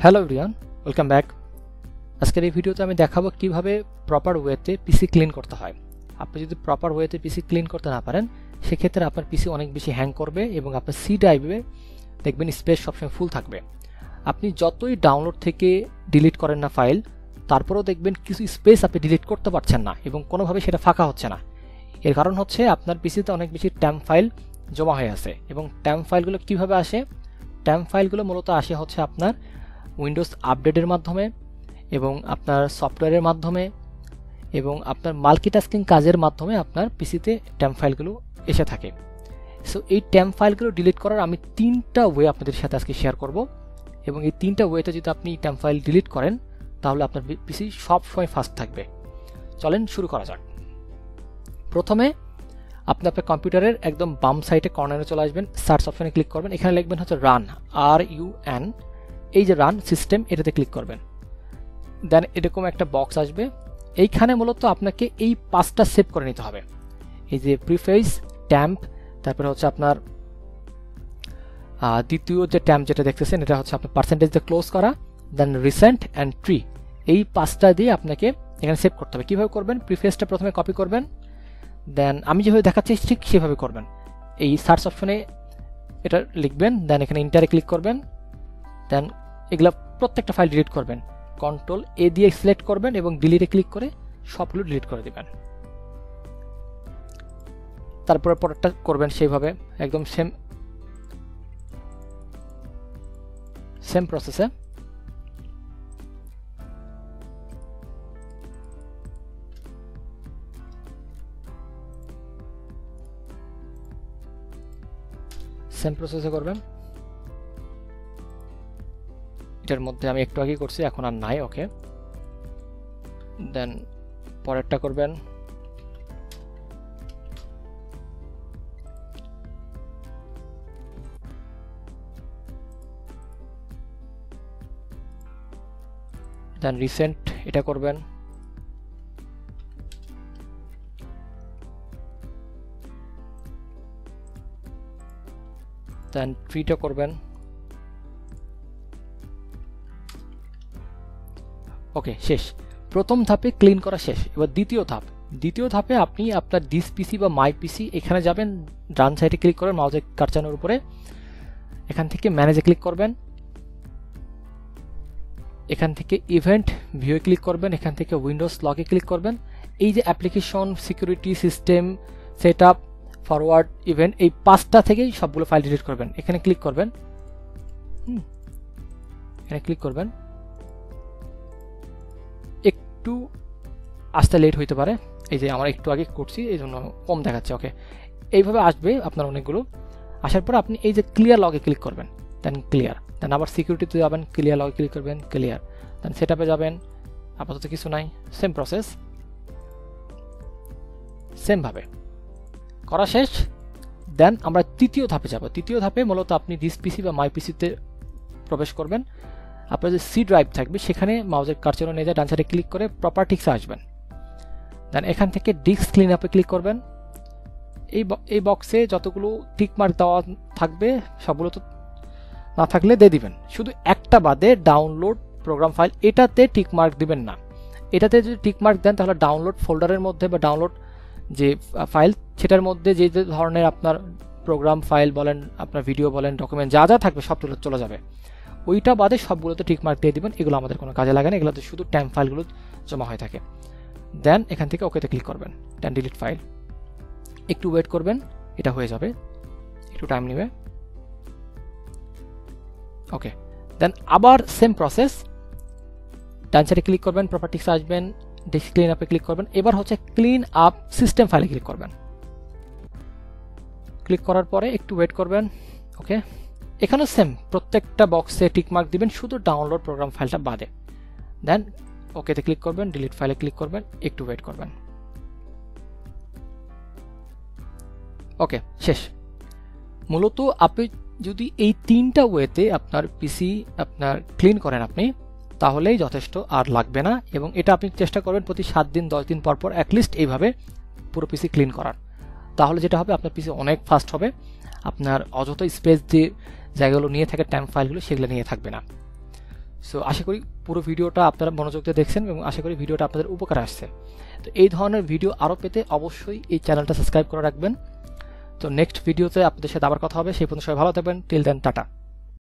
Hello everyone, welcome back. আজকের এই ভিডিওতে আমি দেখাবো কিভাবে প্রপার ওয়েতে পিসি ক্লিন করতে হয়। আপনি যদি প্রপার ওয়েতে পিসি ক্লিন করতে না পারেন, সেক্ষেত্রে আপনার পিসি অনেক বেশি হ্যাং করবে এবং আপনার সি ড্রাইভে দেখবেন স্পেস সবসময় ফুল থাকবে। আপনি যতই ডাউনলোড থেকে ডিলিট করেন না ফাইল, তারপরেও দেখবেন কিছু স্পেস আপনি ডিলিট করতে পারছেন না এবং কোনোভাবে সেটা ফাঁকা হচ্ছে না। এর কারণ হচ্ছে আপনার পিসিতে অনেক বেশি ট্যাম্প ফাইল জমা হয়ে আছে। এবং ট্যাম্প ফাইলগুলো কিভাবে আসে? ট্যাম্প ফাইলগুলো মূলত আসে হচ্ছে আপনার উইন্ডোজ আপডেটের মাধ্যমে এবং আপনার সফটওয়্যারের মাধ্যমে এবং আপনার মাল্টিটাস্কিং কাজের মাধ্যমে আপনার পিসিতে ট্যাম্প ফাইলগুলো এসে থাকে। সো এই ট্যাম্প ফাইলগুলো ডিলিট করার আমি 3টা ওয়ে আপনাদের সাথে আজকে শেয়ার করব এবং এই 3টা ওয়েতে যদি আপনি ট্যাম্প ফাইল ডিলিট করেন তাহলে আপনার পিসি সবসময় ফাস্ট থাকবে। চলেন শুরু করা যাক। প্রথমে আপনি আপনার কম্পিউটারের একদম বাম সাইডে কর্নারে চলে আসবেন, সার্চ অপশনে ক্লিক করবেন, এখানে লিখবেন হচ্ছে রান, RUN, এই যে রান সিস্টেম, এটাতে ক্লিক করবেন। দেন এরকম একটা বক্স আসবে, এইখানে মূলত আপনাকে এই 5টা সেভ করে নিতে হবে। এই যে প্রিফেস, ট্যাম্প, তারপরে হচ্ছে আপনার দ্বিতীয় যে ট্যাম্প যেটা দেখতেছেন এটা হচ্ছে আপনার পার্সেন্টেজ দিয়ে ক্লোজ করা, দেন রিসেন্ট অ্যান্ড ট্রি, এই 5টা দিয়ে আপনাকে এখানে সেভ করতে হবে। কীভাবে করবেন? প্রিফেসটা প্রথমে কপি করবেন, দেন আমি যেভাবে দেখাচ্ছি ঠিক সেভাবে করবেন। এই সার্চ অপশনে এটা লিখবেন, দেন এখানে ইন্টারে ক্লিক করবেন, দেন এগুলা প্রত্যেকটা ফাইল ডিলিট করবেন। Ctrl+A দিয়ে সিলেক্ট করবেন এবং ডিলিটে ক্লিক করে সবগুলো ডিলিট করে দিবেন। তারপরে পরেরটা করবেন সেইভাবে, একদম সেম প্রসেসে। করবেন। এটার মধ্যে আমি একটু আগে করছি, এখন আর নাই। ওকে, দেন পরেরটা করবেন। দেন রিসেন্ট, এটা করবেন। দেন ট্রিটা করবেন। ওকে, শেষ। প্রথম ধাপে ক্লিন করা শেষ। এবার দ্বিতীয় ধাপে আপনি আপনার দিস পিসি বা মাই পিসি এখানে যাবেন, ডান সাইডে ক্লিক করবেন মাউসের কারচানোর উপরে, এখান থেকে ম্যানেজে ক্লিক করবেন, এখান থেকে ইভেন্ট ভিউয়ে ক্লিক করবেন, এখান থেকে উইন্ডোজ লগে ক্লিক করবেন। এই যে application, security, system, setup, forward, event, এই 5টা থেকেই সবগুলো ফাইল ডিলিট করবেন। এখানে ক্লিক করবেন, একটু আসতে লেট হইতে পারে, এই যে আমার একটু আগে করছি এই জন্য কম দেখাচ্ছে। ওকে, এইভাবে আসবে আপনার অনেকগুলো। আসার পর আপনি এই যে ক্লিয়ার লগে ক্লিক করবেন, দেন ক্লিয়ার, দেন আবার সিকিউরিটিতে যাবেন, ক্লিয়ার লগে ক্লিক করবেন, ক্লিয়ার, দেন সেটআপে যাবেন, আপাতত কিছু নাই, সেম প্রসেস, সেমভাবে করা শেষ। দেন আমরা তৃতীয় ধাপে যাব। তৃতীয় ধাপে মূলত আপনি দিস পিসি বা মাই পিসিতে প্রবেশ করবেন। আপনার যে সি ড্রাইভ থাকবে সেখানে মাউসের কার্সর নিয়ে যায়, ডান সাইডে ক্লিক করে প্রপার্টিসে আসবেন, দেন এখান থেকে ডিস্ক ক্লিন আপে ক্লিক করবেন। এই বক্সে যতগুলো টিক মার্ক দেওয়া থাকবে সবগুলো তো না থাকলে দিয়ে দিবেন, শুধু একটা বাদে ডাউনলোড প্রোগ্রাম ফাইল, এটাতে টিক মার্ক দিবেন না। এটাতে যদি টিক মার্ক দেন তাহলে ডাউনলোড ফোল্ডারের মধ্যে বা ডাউনলোড যে ফাইল সেটার মধ্যে যে ধরনের আপনার প্রোগ্রাম ফাইল বলেন, আপনার ভিডিও বলেন, ডকুমেন্ট যা থাকবে সব চলে যাবে। ওইটা বাদে সবগুলোতে টিক মার্ক দিয়ে দিবেন, এগুলো আমাদের কোনো কাজে লাগে না, এগুলোতে শুধু ট্যাম্প ফাইলগুলো জমা হয়ে থাকে। দেন এখান থেকে ওকেতে ক্লিক করবেন, দেন ডিলিট ফাইল, একটু ওয়েট করবেন, এটা হয়ে যাবে, একটু টাইম নেবে। ওকে, দেন আবার সেম প্রসেস, ডান সাইডে ক্লিক করবেন, প্রপার্টিসে আসবেন, ডিস্ক ক্লিন আপে ক্লিক করবেন। এবার হচ্ছে ক্লিন আপ সিস্টেম ফাইলে ক্লিক করবেন। ক্লিক করার পরে একটু ওয়েট করবেন। ওকে, এখানেও সেম, প্রত্যেকটা বক্সে টিকমার্ক দিবেন শুধু ডাউনলোড প্রোগ্রাম ফাইলটা বাদে। দেন ওকেতে ক্লিক করবেন, ডিলিট ফাইলে ক্লিক করবেন, একটু ওয়েট করবেন। ওকে, শেষ। মূলত আপনি যদি এই 3টা ওয়েতে আপনার পিসি আপনার ক্লিন করেন আপনি, তাহলেই যথেষ্ট, আর লাগবে না। এবং এটা আপনি চেষ্টা করবেন প্রতি 7 দিন 10 দিন পর অ্যাটলিস্ট এইভাবে পুরো পিসি ক্লিন করার। তাহলে যেটা হবে আপনার পিসি অনেক ফাস্ট হবে, আপনার অযথা স্পেস যে জায়গাগুলো নিয়ে থাকে ট্যাম্প ফাইলগুলো সেগুলো নিয়ে থাকবে না। সো আশা করি পুরো ভিডিওটা আপনারা মনোযোগ দিয়ে দেখছেন এবং আশা করি ভিডিওটা আপনাদের উপকারে আসছে। তো এই ধরনের ভিডিও আরও পেতে অবশ্যই এই চ্যানেলটা সাবস্ক্রাইব করে রাখবেন। তো নেক্সট ভিডিওতে আপনাদের সাথে আবার কথা হবে, সেই পর্যন্ত সবাই ভালো থাকবেন। Till then, tata.